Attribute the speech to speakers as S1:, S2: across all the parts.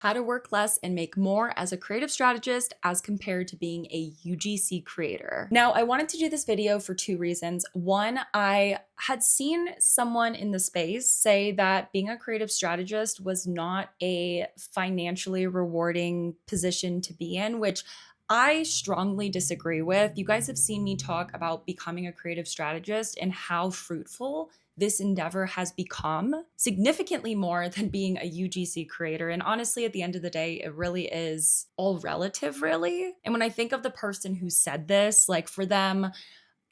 S1: How to work less and make more as a creative strategist as compared to being a UGC creator. Now, I wanted to do this video for two reasons. One, I had seen someone in the space say that being a creative strategist was not a financially rewarding position to be in, which I strongly disagree with. You guys have seen me talk about becoming a creative strategist and how fruitful this endeavor has become, significantly more than being a UGC creator. And honestly, at the end of the day, it really is all relative, really. And when I think of the person who said this, like for them,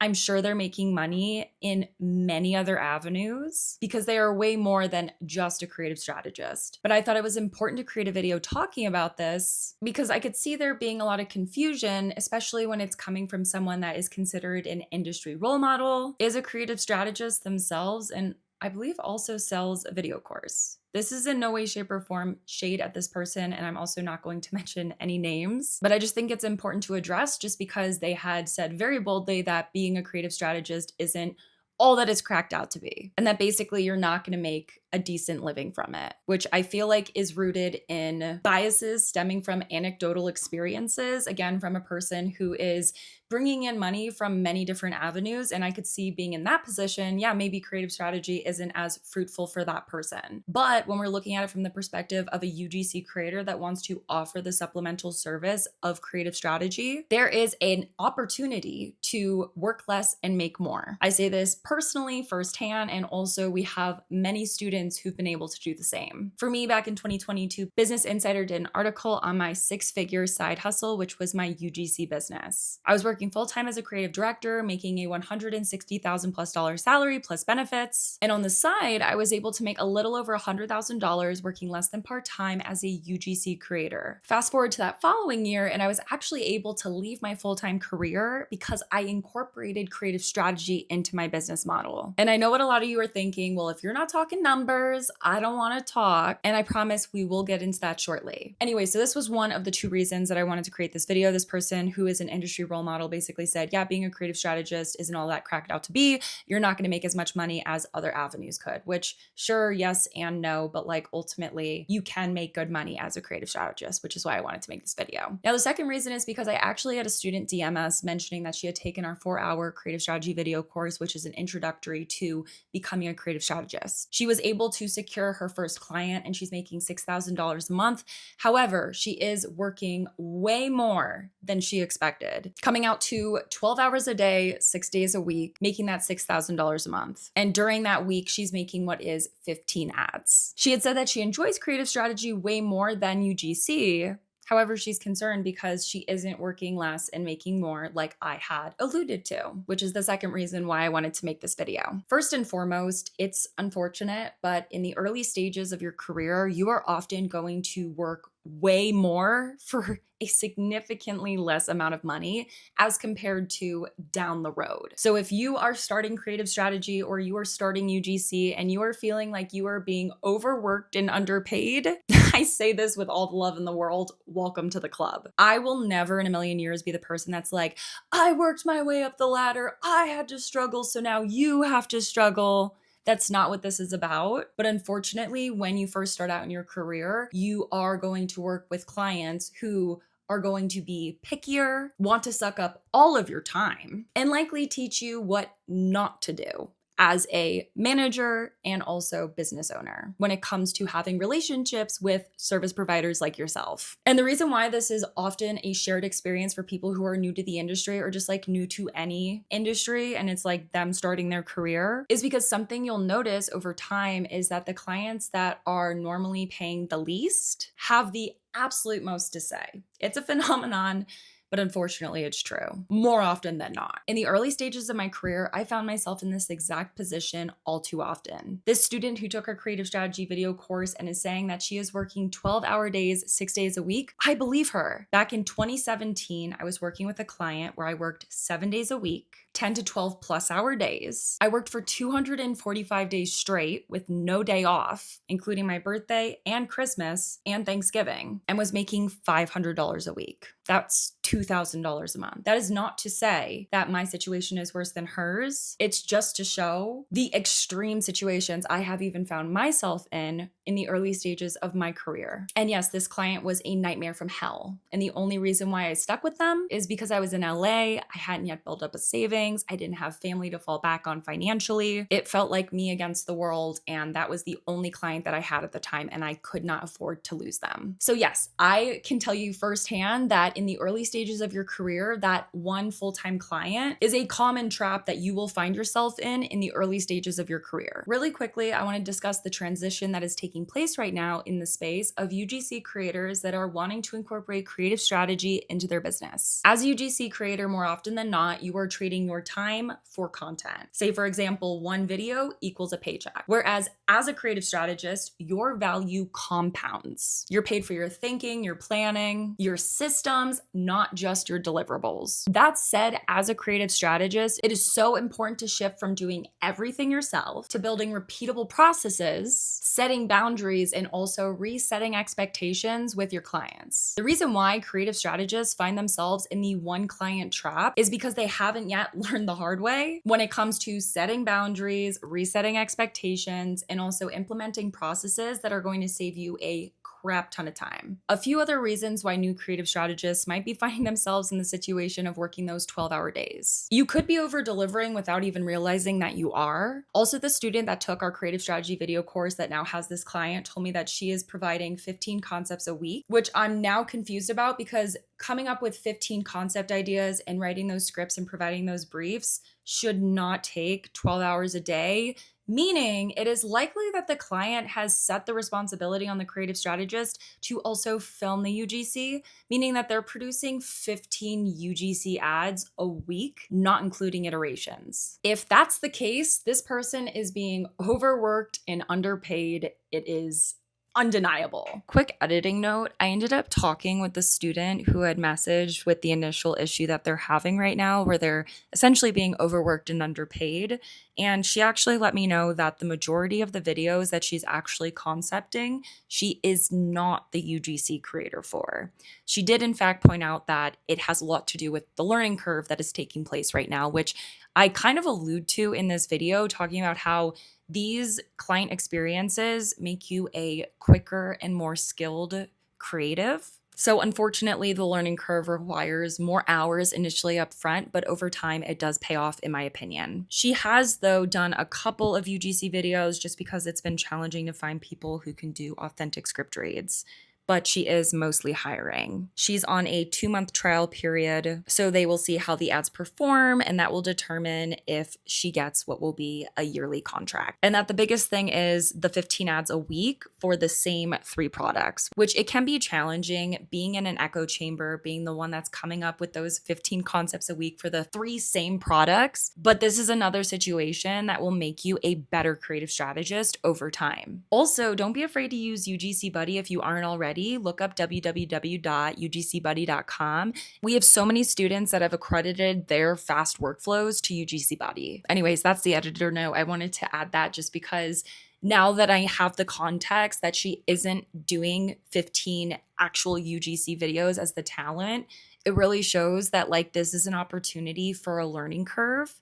S1: I'm sure they're making money in many other avenues because they are way more than just a creative strategist. But I thought it was important to create a video talking about this because I could see there being a lot of confusion, especially when it's coming from someone that is considered an industry role model, is a creative strategist themselves, and I believe also sells a video course. This is in no way, shape, or form shade at this person, and I'm also not going to mention any names, but I just think it's important to address just because they had said very boldly that being a creative strategist isn't all that it's cracked out to be, and that basically you're not going to make a decent living from it, which I feel like is rooted in biases stemming from anecdotal experiences, again, from a person who is bringing in money from many different avenues. And I could see being in that position, yeah, maybe creative strategy isn't as fruitful for that person. But when we're looking at it from the perspective of a UGC creator that wants to offer the supplemental service of creative strategy, there is an opportunity to work less and make more. I say this personally firsthand, and also we have many students who've been able to do the same. For me, back in 2022, Business Insider did an article on my six-figure side hustle, which was my UGC business. I was working full-time as a creative director, making a $160,000+ salary plus benefits. And on the side, I was able to make a little over $100,000 working less than part-time as a UGC creator. Fast forward to that following year, and I was actually able to leave my full-time career because I incorporated creative strategy into my business model. And I know what a lot of you are thinking, well, if you're not talking numbers, I don't want to talk. And I promise we will get into that shortly. Anyway, so this was one of the two reasons that I wanted to create this video. This person who is an industry role model basically said, yeah, being a creative strategist isn't all that cracked out to be. You're not going to make as much money as other avenues could, which sure, yes and no, but like ultimately you can make good money as a creative strategist, which is why I wanted to make this video. Now, the second reason is because I actually had a student DM us mentioning that she had taken our 4-hour creative strategy video course, which is an introductory to becoming a creative strategist. She was able to secure her first client and she's making $6,000 a month. However, she is working way more than she expected, coming out to 12 hours a day, 6 days a week, making that $6,000 a month. And during that week, she's making what is 15 ads. She had said that she enjoys creative strategy way more than UGC. However, she's concerned because she isn't working less and making more like I had alluded to, which is the second reason why I wanted to make this video. First and foremost, it's unfortunate, but in the early stages of your career, you are often going to work way more for a significantly less amount of money as compared to down the road. So if you are starting creative strategy or you are starting UGC and you are feeling like you are being overworked and underpaid, I say this with all the love in the world, welcome to the club. I will never in a million years be the person that's like, I worked my way up the ladder, I had to struggle, so now you have to struggle. That's not what this is about. But unfortunately, when you first start out in your career, you are going to work with clients who are going to be pickier, want to suck up all of your time, and likely teach you what not to do as a manager and also business owner when it comes to having relationships with service providers like yourself. And the reason why this is often a shared experience for people who are new to the industry or just like new to any industry and it's like them starting their career is because something you'll notice over time is that the clients that are normally paying the least have the absolute most to say. It's a phenomenon, but unfortunately, it's true more often than not. In the early stages of my career, I found myself in this exact position all too often. This student who took her creative strategy video course and is saying that she is working 12-hour days, 6 days a week, I believe her. Back in 2017, I was working with a client where I worked 7 days a week, 10 to 12 plus hour days. I worked for 245 days straight with no day off, including my birthday and Christmas and Thanksgiving, and was making $500 a week. That's $2,000 a month. That is not to say that my situation is worse than hers. It's just to show the extreme situations I have even found myself in in the early stages of my career. And yes, this client was a nightmare from hell. And the only reason why I stuck with them is because I was in LA. I hadn't yet built up a savings. I didn't have family to fall back on financially. It felt like me against the world. And that was the only client that I had at the time. And I could not afford to lose them. So yes, I can tell you firsthand that in the early stages of your career, that one full-time client is a common trap that you will find yourself in the early stages of your career. Really quickly, I want to discuss the transition that is taking place right now in the space of UGC creators that are wanting to incorporate creative strategy into their business. As a UGC creator, more often than not, you are trading your time for content. Say, for example, one video equals a paycheck. Whereas as a creative strategist, your value compounds. You're paid for your thinking, your planning, your systems, not just your deliverables. That said, as a creative strategist, it is so important to shift from doing everything yourself to building repeatable processes, setting boundaries, and also resetting expectations with your clients. The reason why creative strategists find themselves in the one client trap is because they haven't yet learned the hard way when it comes to setting boundaries, resetting expectations, and also implementing processes that are going to save you a crap ton of time. A few other reasons why new creative strategists might be finding themselves in the situation of working those 12-hour days. You could be over delivering without even realizing that you are. Also, the student that took our creative strategy video course that now has this client told me that she is providing 15 concepts a week, which I'm now confused about because coming up with 15 concept ideas and writing those scripts and providing those briefs should not take 12 hours a day. Meaning it is likely that the client has set the responsibility on the creative strategist to also film the UGC, meaning that they're producing 15 UGC ads a week, not including iterations. If that's the case, this person is being overworked and underpaid. It is undeniable. Quick editing note, I ended up talking with the student who had messaged with the initial issue that they're having right now, where they're essentially being overworked and underpaid. And she actually let me know that the majority of the videos that she's actually concepting, she is not the UGC creator for. She did in fact point out that it has a lot to do with the learning curve that is taking place right now, which I kind of allude to in this video, talking about how these client experiences make you a quicker and more skilled creative. So unfortunately, the learning curve requires more hours initially up front, but over time, it does pay off in my opinion. She has, though, done a couple of UGC videos just because it's been challenging to find people who can do authentic script reads. But she is mostly hiring. She's on a 2-month trial period, so they will see how the ads perform, and that will determine if she gets what will be a yearly contract. And that the biggest thing is the 15 ads a week for the same 3 products, which it can be challenging being in an echo chamber, being the one that's coming up with those 15 concepts a week for the 3 same products. But this is another situation that will make you a better creative strategist over time. Also, don't be afraid to use UGC Buddy if you aren't already. Look up www.ugcbuddy.com. We have so many students that have accredited their fast workflows to UGC Buddy. Anyways, that's the editor note. I wanted to add that just because now that I have the context that she isn't doing 15 actual UGC videos as the talent, it really shows that like this is an opportunity for a learning curve.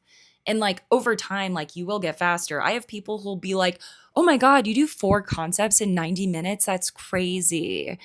S1: And like over time, like you will get faster. I have people who'll be like, oh my God, you do 4 concepts in 90 minutes? That's crazy.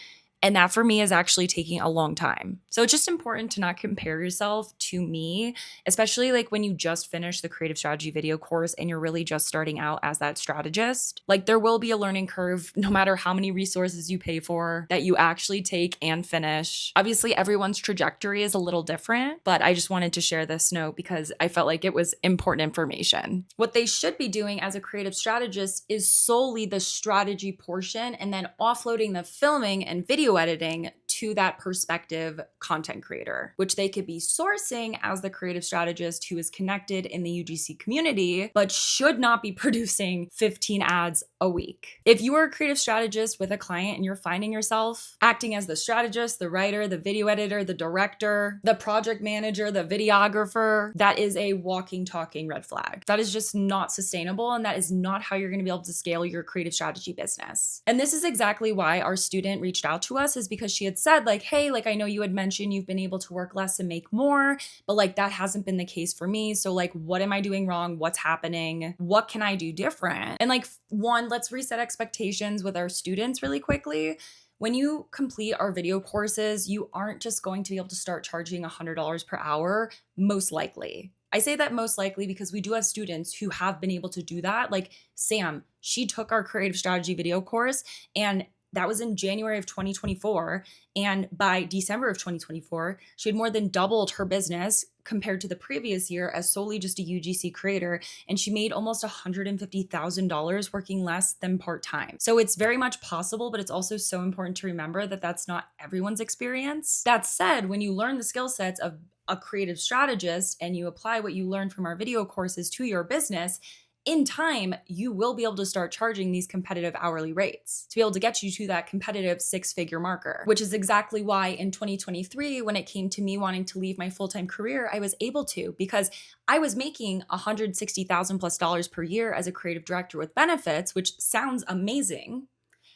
S1: And that for me is actually taking a long time. So it's just important to not compare yourself to me, especially like when you just finished the creative strategy video course and you're really just starting out as that strategist. Like there will be a learning curve no matter how many resources you pay for that you actually take and finish. Obviously, everyone's trajectory is a little different, but I just wanted to share this note because I felt like it was important information. What they should be doing as a creative strategist is solely the strategy portion and then offloading the filming and video editing to that prospective content creator, which they could be sourcing as the creative strategist who is connected in the UGC community, but should not be producing 15 ads a week. If you are a creative strategist with a client and you're finding yourself acting as the strategist, the writer, the video editor, the director, the project manager, the videographer, that is a walking, talking red flag. That is just not sustainable, and that is not how you're going to be able to scale your creative strategy business. And this is exactly why our student reached out to us, is because she had said like, hey, like I know you had mentioned you've been able to work less and make more, but like that hasn't been the case for me. So like, what am I doing wrong? What's happening? What can I do different? And like, one, let's reset expectations with our students really quickly. When you complete our video courses, you aren't just going to be able to start charging $100 per hour, most likely. I say that most likely because we do have students who have been able to do that. Like Sam, she took our creative strategy video course, and that was in January of 2024. And by December of 2024, she had more than doubled her business compared to the previous year as solely just a UGC creator. And she made almost $150,000 working less than part-time. So it's very much possible, but it's also so important to remember that that's not everyone's experience. That said, when you learn the skill sets of a creative strategist and you apply what you learned from our video courses to your business, in time, you will be able to start charging these competitive hourly rates to be able to get you to that competitive six-figure marker, which is exactly why in 2023, when it came to me wanting to leave my full-time career, I was able to, because I was making $160,000 plus per year as a creative director with benefits, which sounds amazing.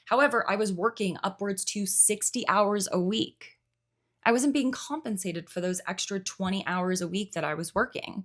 S1: However, I was working upwards to 60 hours a week. I wasn't being compensated for those extra 20 hours a week that I was working.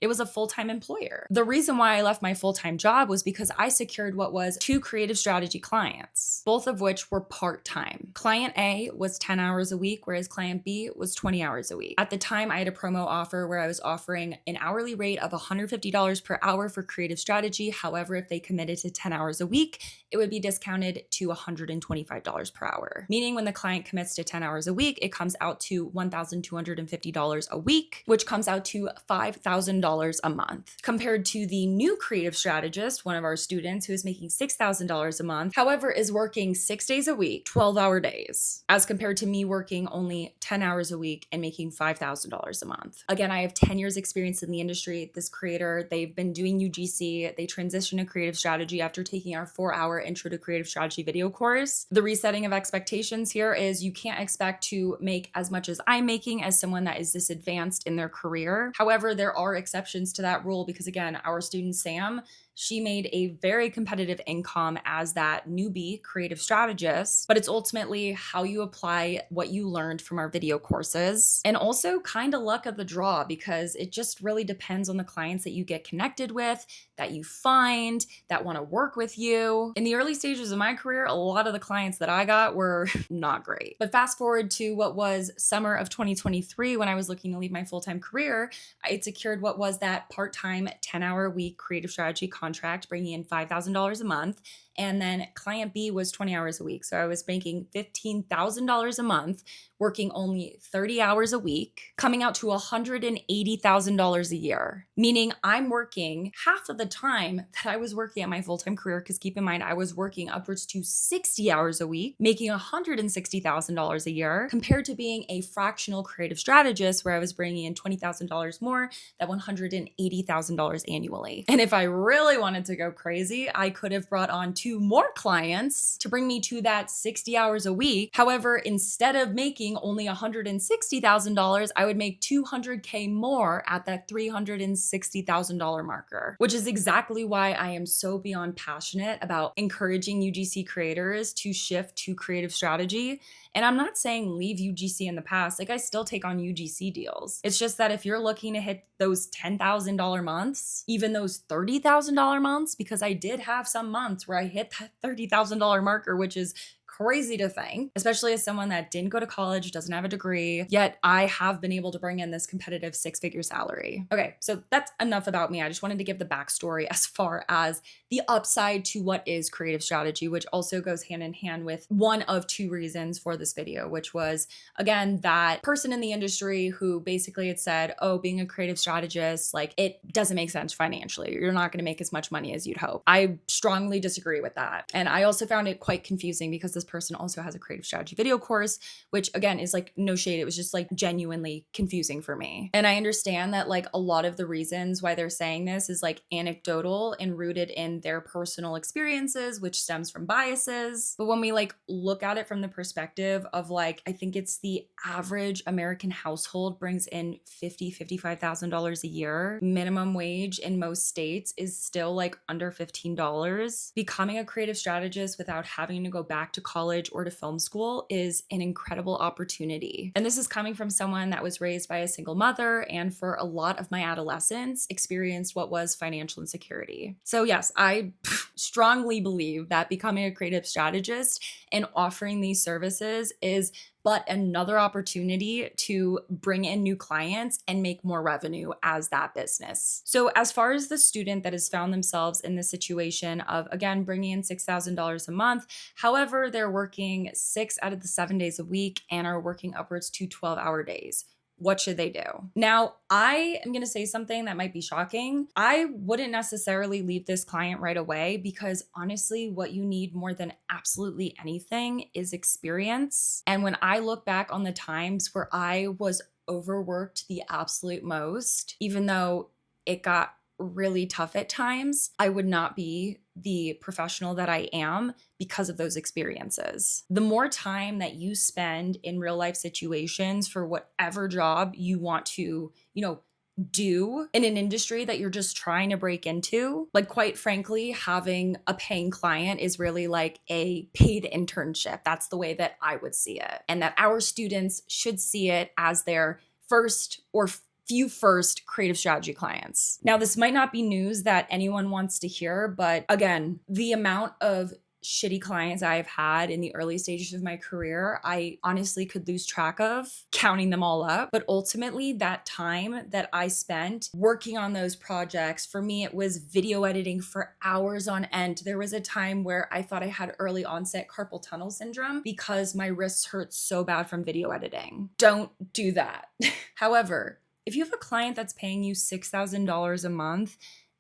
S1: It was a full-time employer. The reason why I left my full-time job was because I secured what was 2 creative strategy clients, both of which were part-time. Client A was 10 hours a week, whereas client B was 20 hours a week. At the time, I had a promo offer where I was offering an hourly rate of $150 per hour for creative strategy. However, if they committed to 10 hours a week, it would be discounted to $125 per hour. Meaning when the client commits to 10 hours a week, it comes out to $1,250 a week, which comes out to $5,000 a month, compared to the new creative strategist, one of our students who is making $6,000 a month, however, is working 6 days a week, 12-hour days, as compared to me working only 10 hours a week and making $5,000 a month. Again, I have 10 years experience in the industry. This creator, they've been doing UGC. They transitioned to creative strategy after taking our 4-hour intro to creative strategy video course. The resetting of expectations here is you can't expect to make as much as I'm making as someone that is this advanced in their career. However, there are exceptions to that rule because, again, our student Sam, she made a very competitive income as that newbie creative strategist, but it's ultimately how you apply what you learned from our video courses, and also kind of luck of the draw, because it just really depends on the clients that you get connected with, that you find, that want to work with you. In the early stages of my career, a lot of the clients that I got were not great. But fast forward to what was summer of 2023, when I was looking to leave my full-time career, I had secured what was that part-time 10-hour a week creative strategy contract, bringing in $5,000 a month. And then client B was 20 hours a week. So I was making $15,000 a month, working only 30 hours a week, coming out to $180,000 a year, meaning I'm working half of the time that I was working at my full-time career. Because keep in mind, I was working upwards to 60 hours a week, making $160,000 a year, compared to being a fractional creative strategist where I was bringing in $20,000 more, that $180,000 annually. And if I really wanted to go crazy, I could have brought on 2 more clients to bring me to that 60 hours a week. However, instead of making only $160,000, I would make $200K more at that $360,000 marker, which is exactly why I am so beyond passionate about encouraging UGC creators to shift to creative strategy. And I'm not saying leave UGC in the past. Like, I still take on UGC deals. It's just that if you're looking to hit those $10,000 months, even those $30,000 months, because I did have some months where I hit that $30,000 marker, which is crazy to think, especially as someone that didn't go to college, doesn't have a degree, yet I have been able to bring in this competitive 6-figure salary. Okay, so that's enough about me. I just wanted to give the backstory as far as the upside to what is creative strategy, which also goes hand in hand with one of 2 reasons for this video, which was, again, that person in the industry who basically had said, oh, being a creative strategist, like, it doesn't make sense financially. You're not going to make as much money as you'd hope. I strongly disagree with that. And I also found it quite confusing because this person also has a creative strategy video course, which again is like no shade. It was just like genuinely confusing for me. And I understand that like a lot of the reasons why they're saying this is like anecdotal and rooted in their personal experiences, which stems from biases. But when we like look at it from the perspective of like, I think it's the average American household brings in $55,000 a year. Minimum wage in most states is still like under $15. Becoming a creative strategist without having to go back to college or to film school is an incredible opportunity. And this is coming from someone that was raised by a single mother and for a lot of my adolescence experienced what was financial insecurity. So yes, I strongly believe that becoming a creative strategist and offering these services is but another opportunity to bring in new clients and make more revenue as that business. So as far as the student that has found themselves in the situation of, again, bringing in $6,000 a month, however, they're working 6 out of the 7 days a week and are working upwards to 12-hour days, what should they do? Now, I am going to say something that might be shocking. I wouldn't necessarily leave this client right away because honestly, what you need more than absolutely anything is experience. And when I look back on the times where I was overworked the absolute most, even though it got really tough at times, I would not be the professional that I am because of those experiences. The more time that you spend in real life situations for whatever job you want to, do in an industry that you're just trying to break into, like quite frankly, having a paying client is really like a paid internship. That's the way that I would see it. And that our students should see it as their first or few first creative strategy clients. Now, this might not be news that anyone wants to hear, but again, the amount of shitty clients I have had in the early stages of my career, I honestly could lose track of counting them all up. But ultimately, that time that I spent working on those projects, for me, it was video editing for hours on end. There was a time where I thought I had early onset carpal tunnel syndrome because my wrists hurt so bad from video editing. Don't do that. However, if you have a client that's paying you $6,000 a month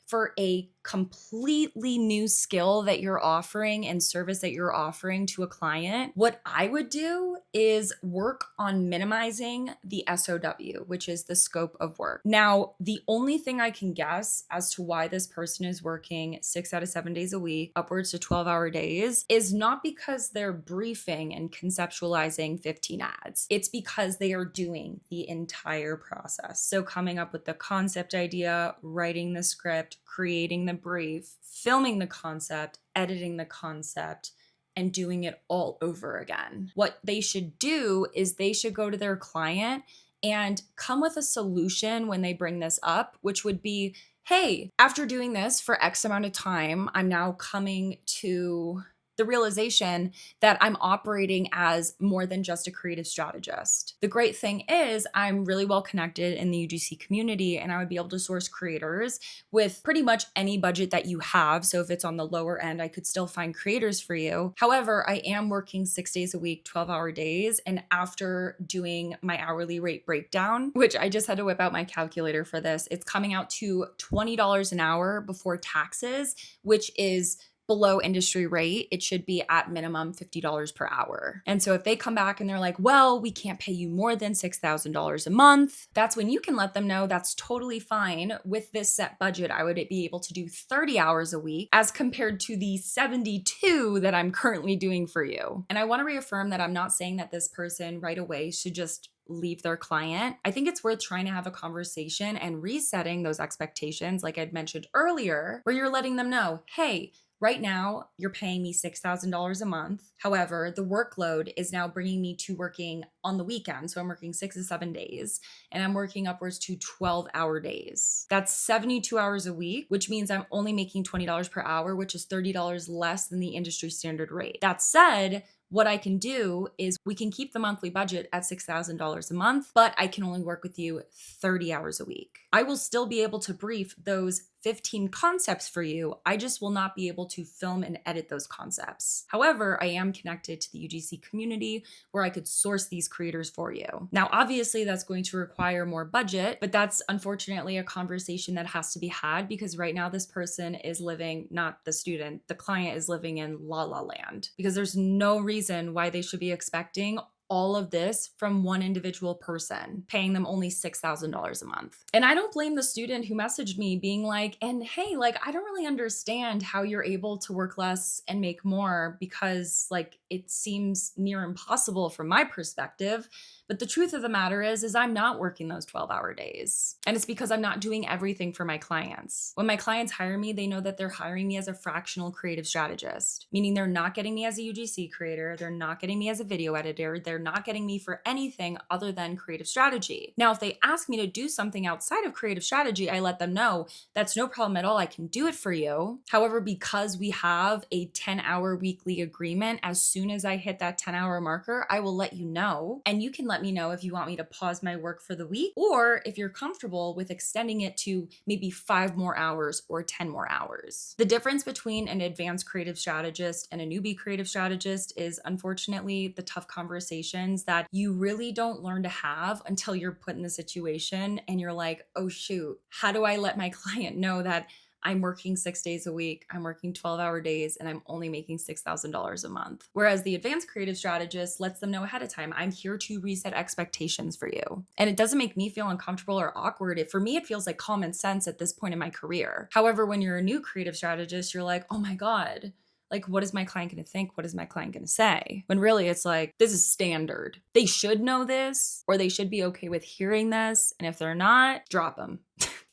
S1: for a completely new skill that you're offering and service that you're offering to a client, what I would do is work on minimizing the SOW, which is the scope of work. Now, the only thing I can guess as to why this person is working 6 out of 7 days a week, upwards to 12-hour days, is not because they're briefing and conceptualizing 15 ads. It's because they are doing the entire process. So coming up with the concept idea, writing the script, creating the brief, filming the concept, editing the concept, and doing it all over again. What they should do is they should go to their client and come with a solution when they bring this up, which would be, hey, after doing this for X amount of time, I'm now coming to the realization that I'm operating as more than just a creative strategist. The great thing is I'm really well connected in the UGC community, and I would be able to source creators with pretty much any budget that you have. So if it's on the lower end, I could still find creators for you. However, I am working 6 days a week, 12-hour days. And after doing my hourly rate breakdown, which I just had to whip out my calculator for this, it's coming out to $20 an hour before taxes, which is below industry rate. It should be at minimum $50 per hour. And so if they come back and they're like, well, we can't pay you more than $6,000 a month, that's when you can let them know that's totally fine. With this set budget, I would be able to do 30 hours a week as compared to the 72 that I'm currently doing for you. And I want to reaffirm that I'm not saying that this person right away should just leave their client. I think it's worth trying to have a conversation and resetting those expectations, like I'd mentioned earlier, where you're letting them know, hey, right now, you're paying me $6,000 a month. However, the workload is now bringing me to working on the weekend. So I'm working 6 to 7 days and I'm working upwards to 12-hour days. That's 72 hours a week, which means I'm only making $20 per hour, which is $30 less than the industry standard rate. That said, what I can do is we can keep the monthly budget at $6,000 a month, but I can only work with you 30 hours a week. I will still be able to brief those 15 concepts for you. I just will not be able to film and edit those concepts. However, I am connected to the UGC community where I could source these creators for you. Now, obviously that's going to require more budget, but that's unfortunately a conversation that has to be had because right now this person is living, not the student, the client is living in la la land because there's no reason why they should be expecting all of this from one individual person, paying them only $6,000 a month. And I don't blame the student who messaged me being like, and hey, like, I don't really understand how you're able to work less and make more because like it seems near impossible from my perspective. But the truth of the matter is I'm not working those 12-hour days. And it's because I'm not doing everything for my clients. When my clients hire me, they know that they're hiring me as a fractional creative strategist, meaning they're not getting me as a UGC creator. They're not getting me as a video editor. They're not getting me for anything other than creative strategy. Now, if they ask me to do something outside of creative strategy, I let them know that's no problem at all. I can do it for you. However, because we have a 10-hour weekly agreement, as soon as I hit that 10-hour marker, I will let you know. And you can let me know if you want me to pause my work for the week, or if you're comfortable with extending it to maybe 5 more hours or 10 more hours. The difference between an advanced creative strategist and a newbie creative strategist is unfortunately the tough conversations that you really don't learn to have until you're put in the situation and you're like, oh shoot, how do I let my client know that I'm working 6 days a week, I'm working 12-hour days, and I'm only making $6,000 a month? Whereas the advanced creative strategist lets them know ahead of time, I'm here to reset expectations for you. And it doesn't make me feel uncomfortable or awkward. For me, it feels like common sense at this point in my career. However, when you're a new creative strategist, you're like, oh my God, like, what is my client going to think? What is my client going to say? When really it's like, this is standard. They should know this, or they should be okay with hearing this. And if they're not, drop them.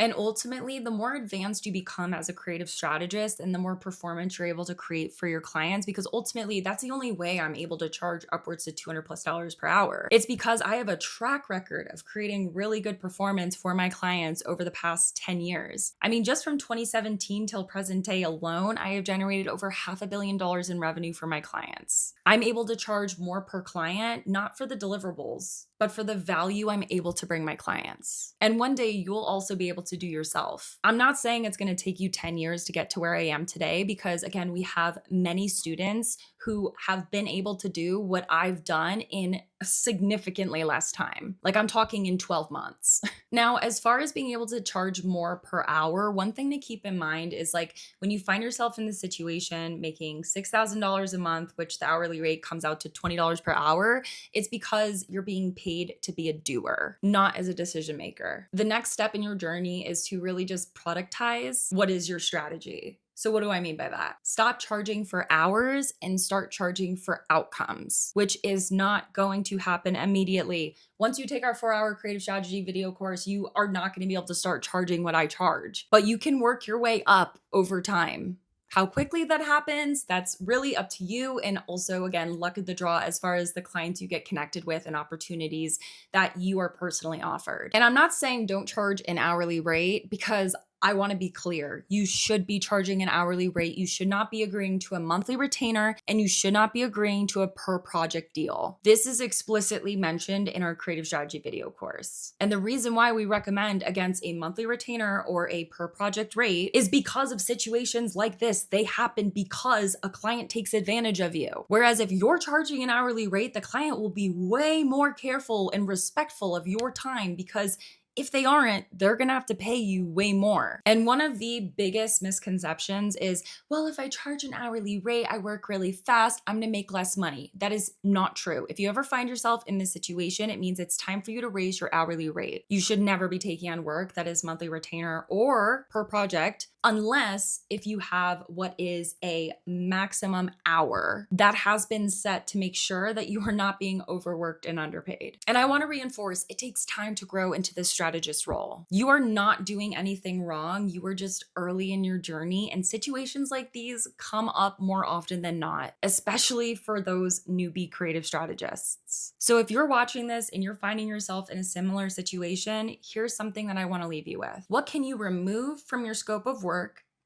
S1: And ultimately, the more advanced you become as a creative strategist and the more performance you're able to create for your clients, because ultimately that's the only way I'm able to charge upwards to $200+ per hour. It's because I have a track record of creating really good performance for my clients over the past 10 years. I mean, just from 2017 till present day alone, I have generated over $500 million in revenue for my clients. I'm able to charge more per client, not for the deliverables, but for the value I'm able to bring my clients. And one day you'll also be able to do yourself. I'm not saying it's going to take you 10 years to get to where I am today, because again, we have many students who have been able to do what I've done in significantly less time. Like I'm talking in 12 months. Now, as far as being able to charge more per hour, one thing to keep in mind is like when you find yourself in this situation making $6,000 a month, which the hourly rate comes out to $20 per hour, it's because you're being paid to be a doer, not as a decision maker. The next step in your journey is to really just productize what is your strategy. So what do I mean by that? Stop charging for hours and start charging for outcomes, which is not going to happen immediately. Once you take our 4-hour creative strategy video course, you are not going to be able to start charging what I charge, but you can work your way up over time. How quickly that happens, that's really up to you. And also, again, luck of the draw as far as the clients you get connected with and opportunities that you are personally offered. And I'm not saying don't charge an hourly rate, because I want to be clear. You should be charging an hourly rate. You should not be agreeing to a monthly retainer, and you should not be agreeing to a per project deal. This is explicitly mentioned in our creative strategy video course. And the reason why we recommend against a monthly retainer or a per project rate is because of situations like this. They happen because a client takes advantage of you. Whereas if you're charging an hourly rate, the client will be way more careful and respectful of your time, because if they aren't, they're going to have to pay you way more. And one of the biggest misconceptions is, well, if I charge an hourly rate, I work really fast, I'm going to make less money. That is not true. If you ever find yourself in this situation, it means it's time for you to raise your hourly rate. You should never be taking on work that is monthly retainer or per project, unless if you have what is a maximum hour that has been set to make sure that you are not being overworked and underpaid. And I want to reinforce, it takes time to grow into this strategist role. You are not doing anything wrong. You are just early in your journey, and situations like these come up more often than not, especially for those newbie creative strategists. So if you're watching this and you're finding yourself in a similar situation, here's something that I want to leave you with. What can you remove from your scope of work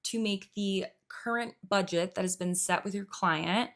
S1: to make the current budget that has been set with your client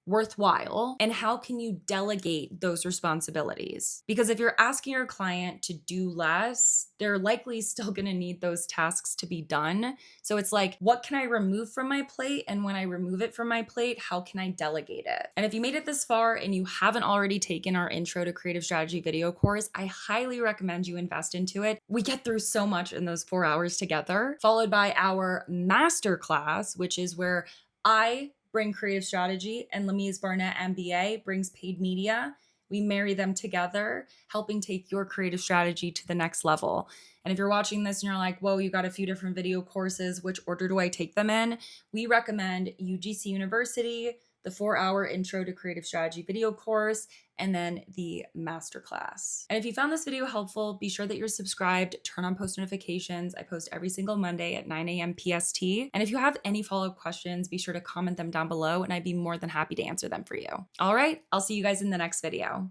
S1: worthwhile, and how can you delegate those responsibilities? Because if you're asking your client to do less, they're likely still going to need those tasks to be done. So it's like, what can I remove from my plate? And when I remove it from my plate, how can I delegate it? And if you made it this far and you haven't already taken our Intro to Creative Strategy video course, I highly recommend you invest into it. We get through so much in those 4 hours together, followed by our masterclass, which is where I bring creative strategy and Lamise Barnett MBA brings paid media. we marry them together, helping take your creative strategy to the next level. And if you're watching this and you're like, whoa, you got a few different video courses, which order do I take them in? We recommend UGC University, the 4-hour Intro to Creative Strategy video course, and then the masterclass. And if you found this video helpful, be sure that you're subscribed, turn on post notifications. I post every single Monday at 9 a.m. PST. And if you have any follow-up questions, be sure to comment them down below and I'd be more than happy to answer them for you. All right, I'll see you guys in the next video.